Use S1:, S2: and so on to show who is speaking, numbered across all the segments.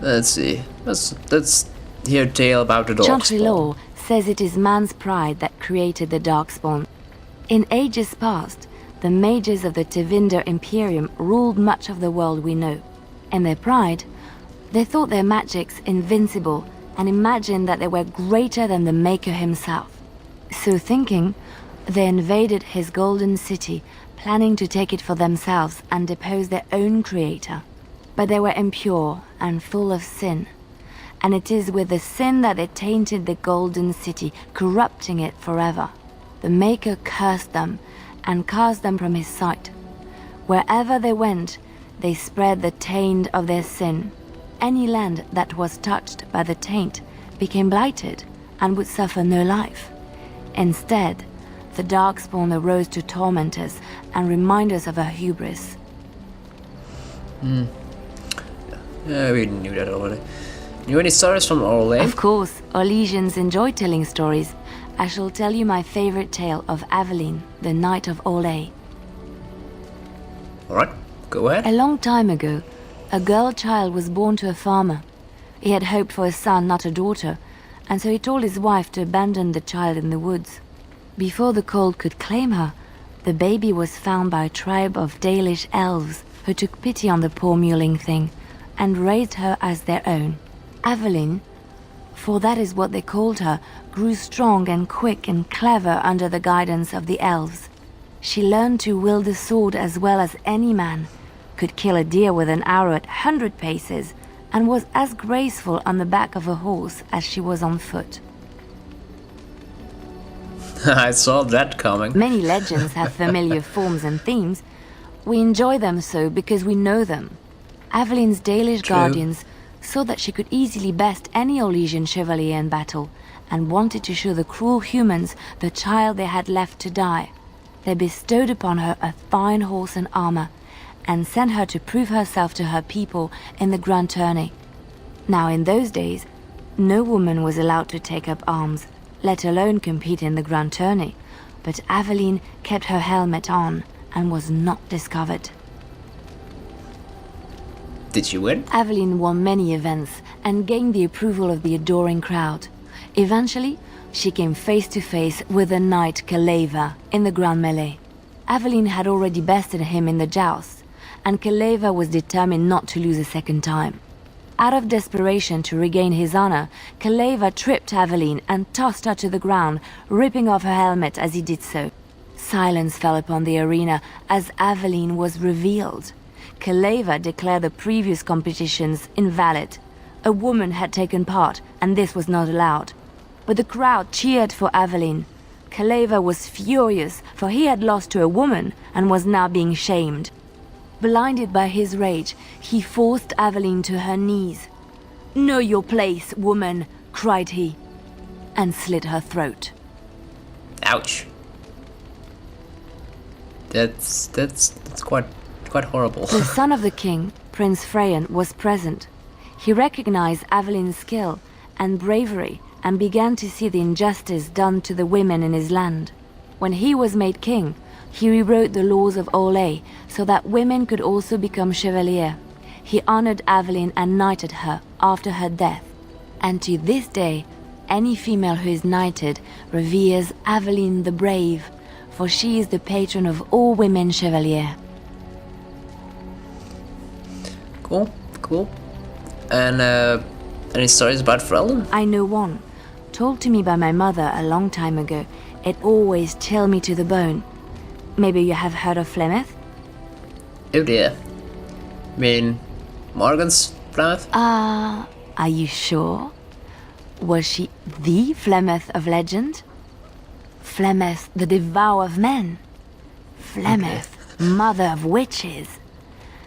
S1: Let's see. Let's hear a tale about the
S2: Chantry
S1: Darkspawn.
S2: lore says it is man's pride that created the Darkspawn. In ages past, the mages of the Tevinder Imperium ruled much of the world we know. In their pride, they thought their magics invincible and imagined that they were greater than the Maker himself. So thinking, they invaded his golden city, planning to take it for themselves and depose their own creator. But they were impure and full of sin. And it is with the sin that they tainted the golden city, corrupting it forever. The Maker cursed them and cast them from his sight. Wherever they went, they spread the taint of their sin. Any land that was touched by the taint became blighted and would suffer no life. Instead, the Darkspawn arose to torment us and remind us of our hubris.
S1: Yeah, we knew that already. You any stories from Orlais?
S2: Of course, Orlesians enjoy telling stories. I shall tell you my favorite tale of Aveline, the Knight of Orlais.
S1: Alright, go ahead.
S2: A long time ago, a girl child was born to a farmer. He had hoped for a son, not a daughter, and so he told his wife to abandon the child in the woods. Before the cold could claim her, the baby was found by a tribe of Dalish elves who took pity on the poor mewling thing and raised her as their own. Aveline, for that is what they called her, grew strong and quick and clever under the guidance of the elves. She learned to wield the sword as well as any man, could kill a deer with an arrow at 100 paces, and was as graceful on the back of a horse as she was on foot.
S1: I saw that coming.
S2: Many legends have familiar forms and themes. We enjoy them so because we know them. Aveline's Dalish
S1: True.
S2: guardians saw that she could easily best any Orlesian chevalier in battle, and wanted to show the cruel humans the child they had left to die. They bestowed upon her a fine horse and armor, and sent her to prove herself to her people in the grand tourney. Now in those days, no woman was allowed to take up arms, let alone compete in the grand tourney, but Aveline kept her helmet on and was not discovered.
S1: Did she win?
S2: Aveline won many events and gained the approval of the adoring crowd. Eventually, she came face to face with the knight Kaleva in the grand melee. Aveline had already bested him in the joust, and Kaleva was determined not to lose a second time. Out of desperation to regain his honor, Kaleva tripped Aveline and tossed her to the ground, ripping off her helmet as he did so. Silence fell upon the arena as Aveline was revealed. Kaleva declared the previous competitions invalid. A woman had taken part, and this was not allowed. But the crowd cheered for Aveline. Kaleva was furious, for he had lost to a woman and was now being shamed. Blinded by his rage, he forced Aveline to her knees. "Know your place, woman," cried he, and slit her throat.
S1: Ouch. That's quite horrible.
S2: The son of the king, Prince Freyan, was present. He recognized Aveline's skill and bravery and began to see the injustice done to the women in his land. When he was made king, he rewrote the laws of Orlais so that women could also become chevalier. He honored Aveline and knighted her after her death. And to this day, any female who is knighted reveres Aveline the Brave, for she is the patron of all women chevalier.
S1: Cool. And any stories about Freldon?
S2: I know one, told to me by my mother a long time ago. It always chilled me to the bone. Maybe you have heard of Flemeth?
S1: Oh dear. I mean, Morgan's Plymouth?
S2: Are you sure? Was she the Flemeth of legend? Flemeth, the devourer of men? Flemeth, mother of witches?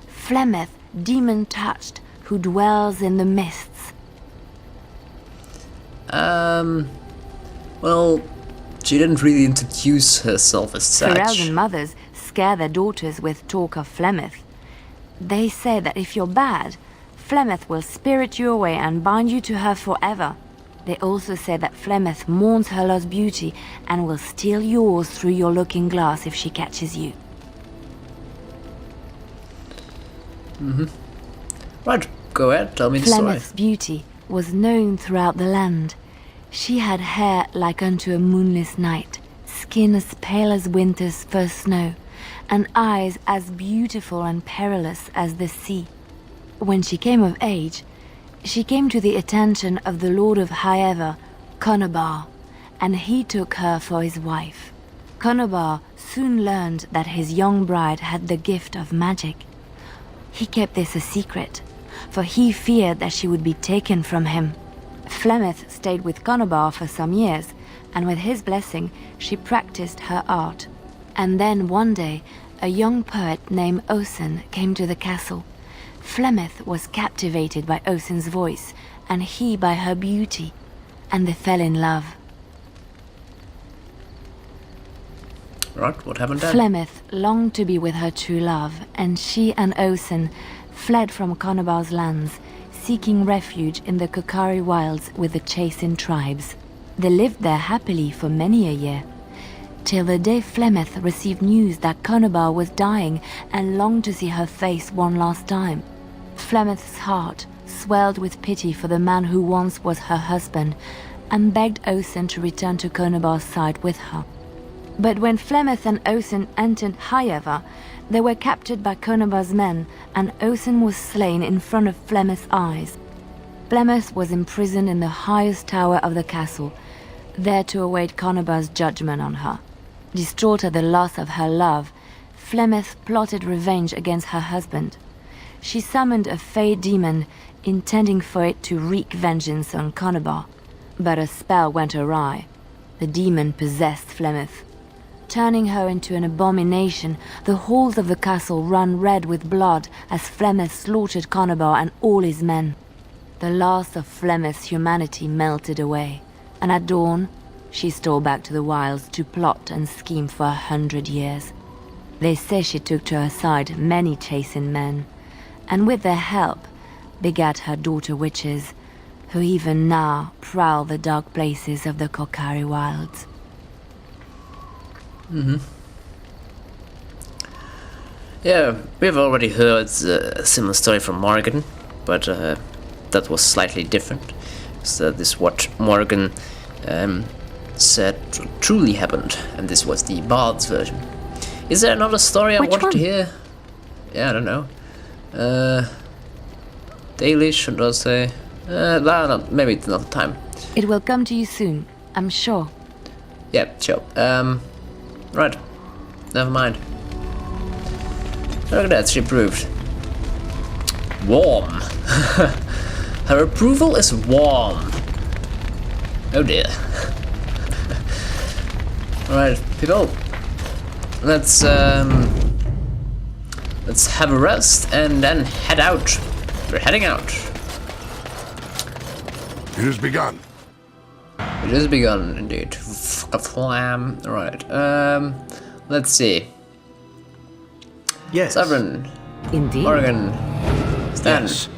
S2: Flemeth, demon-touched, who dwells in the mists?
S1: Well, she didn't really introduce herself as such.
S2: Ferelden mothers scare their daughters with talk of Flemeth. They say that if you're bad, Flemeth will spirit you away and bind you to her forever. They also say that Flemeth mourns her lost beauty and will steal yours through your looking glass if she catches you.
S1: Right, go ahead, tell me the story.
S2: Flemeth's beauty was known throughout the land. She had hair like unto a moonless night, skin as pale as winter's first snow, and eyes as beautiful and perilous as the sea. When she came of age, she came to the attention of the Lord of Highever, Conobar, and he took her for his wife. Conobar soon learned that his young bride had the gift of magic. He kept this a secret, for he feared that she would be taken from him. Flemeth stayed with Conobar for some years, and with his blessing she practiced her art. And then one day, a young poet named Osen came to the castle. Flemeth was captivated by Osen's voice, and he by her beauty, and they fell in love.
S1: Right, what happened then?
S2: Flemeth longed to be with her true love, and she and Osen fled from Conobar's lands, seeking refuge in the Kokari wilds with the Chasing tribes. They lived there happily for many a year, till the day Flemeth received news that Conobar was dying and longed to see her face one last time. Flemeth's heart swelled with pity for the man who once was her husband, and begged Osen to return to Conobar's side with her. But when Flemeth and Osen entered Highever, they were captured by Conobar's men, and Osen was slain in front of Flemeth's eyes. Flemeth was imprisoned in the highest tower of the castle, there to await Conobar's judgment on her. Distraught at the loss of her love, Flemeth plotted revenge against her husband. She summoned a fey demon, intending for it to wreak vengeance on Conobar. But a spell went awry. The demon possessed Flemeth. Turning her into an abomination, the halls of the castle ran red with blood as Flemeth slaughtered Conobar and all his men. The last of Flemeth's humanity melted away, and at dawn, she stole back to the wilds to plot and scheme for 100 years. They say she took to her side many Chasing men, and with their help, begat her daughter witches, who even now prowl the dark places of the Kokari wilds.
S1: Yeah, we've already heard a similar story from Morgan, but that was slightly different. So this is what Morgan said truly happened, and this was the Bard's version. Is there another story I wanted to hear? Yeah, I don't know. Daily, should I say? No, maybe it's another time.
S2: It will come to you soon, I'm sure.
S1: Yeah, sure. Right. Never mind. Look at that, she approved. Warm. Her approval is warm. Oh dear. Alright, people. Let's have a rest and then head out. We're heading out.
S3: It has begun.
S1: It has begun, indeed. A flam. Alright, let's see.
S3: Yes.
S1: Sovereign.
S2: Indeed.
S1: Morgan. Stan.
S3: Yes.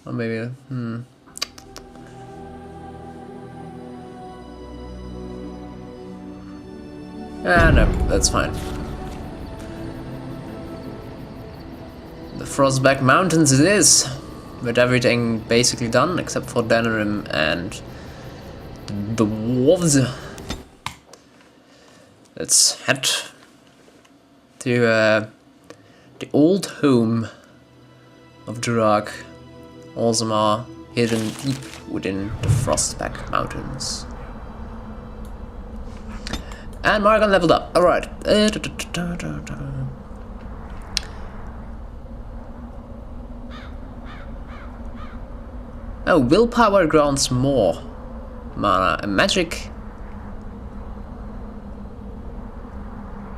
S1: Or maybe, no, that's fine. The Frostback Mountains it is, with everything basically done except for Denerim and the dwarves. Let's head to the old home of Durak, Orzammar, hidden deep within the Frostback Mountains. And Morgan leveled up. Alright. Oh, willpower grants more mana, and magic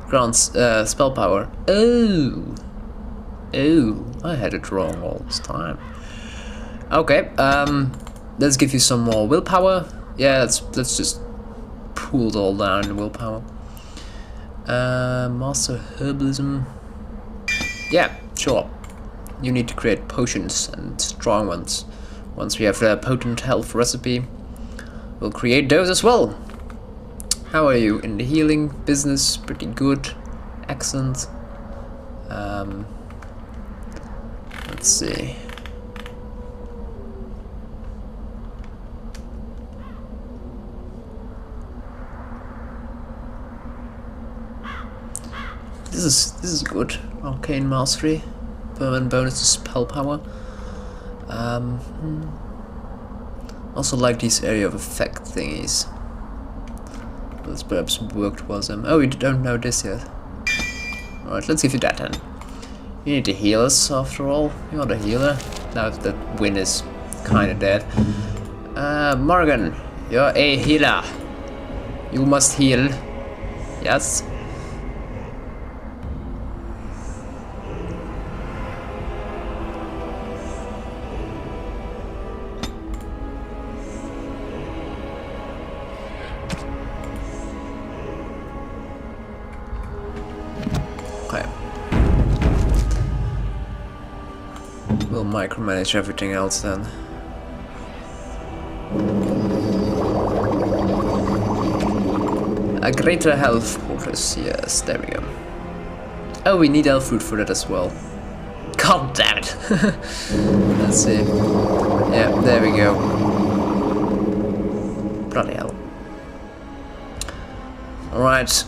S1: grants spell power. Oh, I had it wrong all this time. Okay, let's give you some more willpower. Yeah, let's just pool it all down in willpower. Master herbalism. Yeah, sure. You need to create potions and strong ones. Once we have a potent health recipe, we'll create those as well. How are you in the healing business? Pretty good. Excellent. Let's Let's see. This is good. Arcane mastery, permanent bonus to spell power. Also like these area of effect thingies. This perhaps worked was oh, we don't know this yet. Alright, let's give you that then. You need to heal us after all. You're the healer. Now that Win is kinda dead. Morgan, you're a healer. You must heal. Yes. We'll micromanage everything else then. A greater health fortress, yes, there we go. Oh, we need elf fruit for that as well. God damn it! Let's see. Yeah, there we go. Bloody hell. Alright,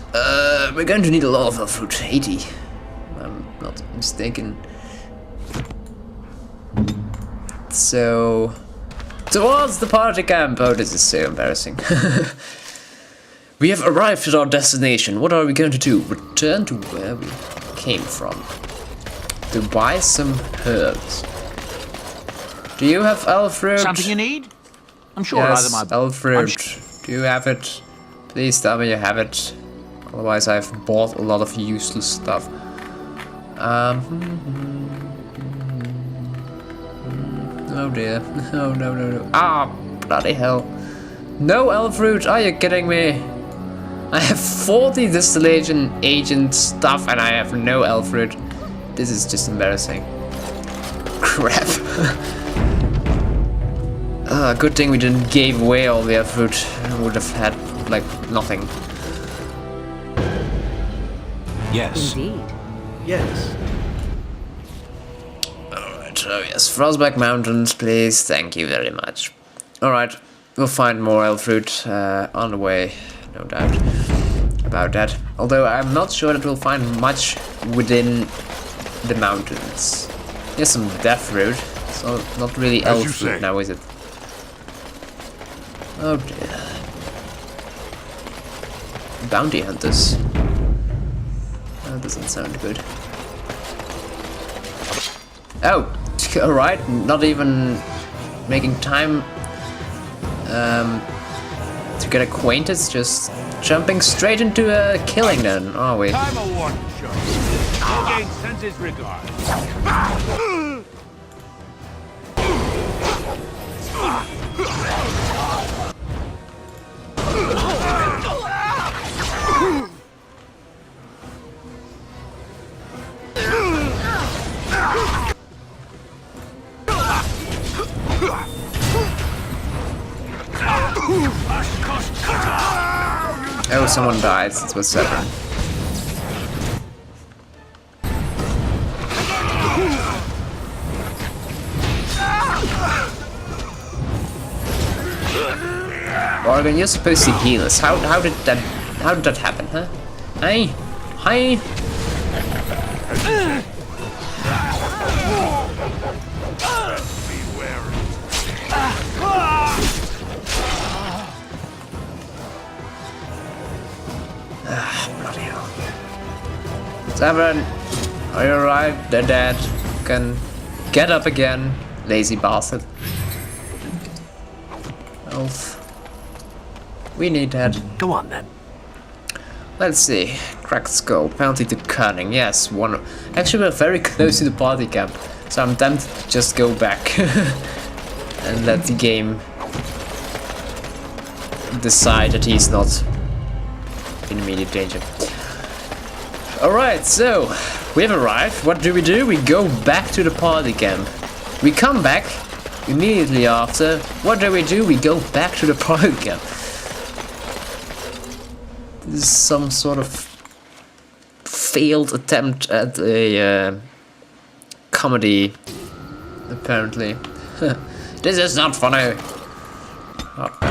S1: we're going to need a lot of elf fruit. 80. If I'm not mistaken. So, towards the party camp. Oh, this is so embarrassing. We have arrived at our destination. What are we going to do? Return to where we came from. To buy some herbs. Do you have elf fruit?
S3: Something you need? I'm sure
S1: yes,
S3: either my
S1: elf fruit. Do you have it? Please tell me you have it. Otherwise, I've bought a lot of useless stuff. Oh dear. Oh no no no. Ah, bloody hell. No elf fruit, are you kidding me? I have 40 distillation agent stuff and I have no elf fruit. This is just embarrassing. Crap. Good thing we didn't give away all the elf fruit. I would have had, like, nothing.
S3: Yes.
S2: Indeed.
S3: Yes.
S1: Oh yes, Frostback Mountains, please. Thank you very much. Alright, we'll find more elf fruit on the way, no doubt about that. Although I'm not sure that we'll find much within the mountains. Here's some death fruit. So not really elf fruit now, is it? Oh dear. Bounty hunters. That doesn't sound good. Oh, alright, not even making time to get acquainted, just jumping straight into a killing then, are we?
S4: I'm a one shot. No gain sends his regard.
S1: Oh, someone died. It was 7. Morgan, you're supposed to heal us. How did that happen, huh? Hey, hi. Bloody hell. Seven, are you alright? They're dead. You can get up again, lazy bastard. Elf. We need that.
S3: Go on then.
S1: Let's see. Cracked skull, penalty to cunning. Yes, one. Actually, we're very close to the party camp, so I'm tempted to just go back and let the game decide that he's not in immediate danger. Alright, so we have arrived. What do? We go back to the party camp. We come back immediately after. What do? We go back to the party camp. This is some sort of failed attempt at a comedy apparently. This is not funny. Not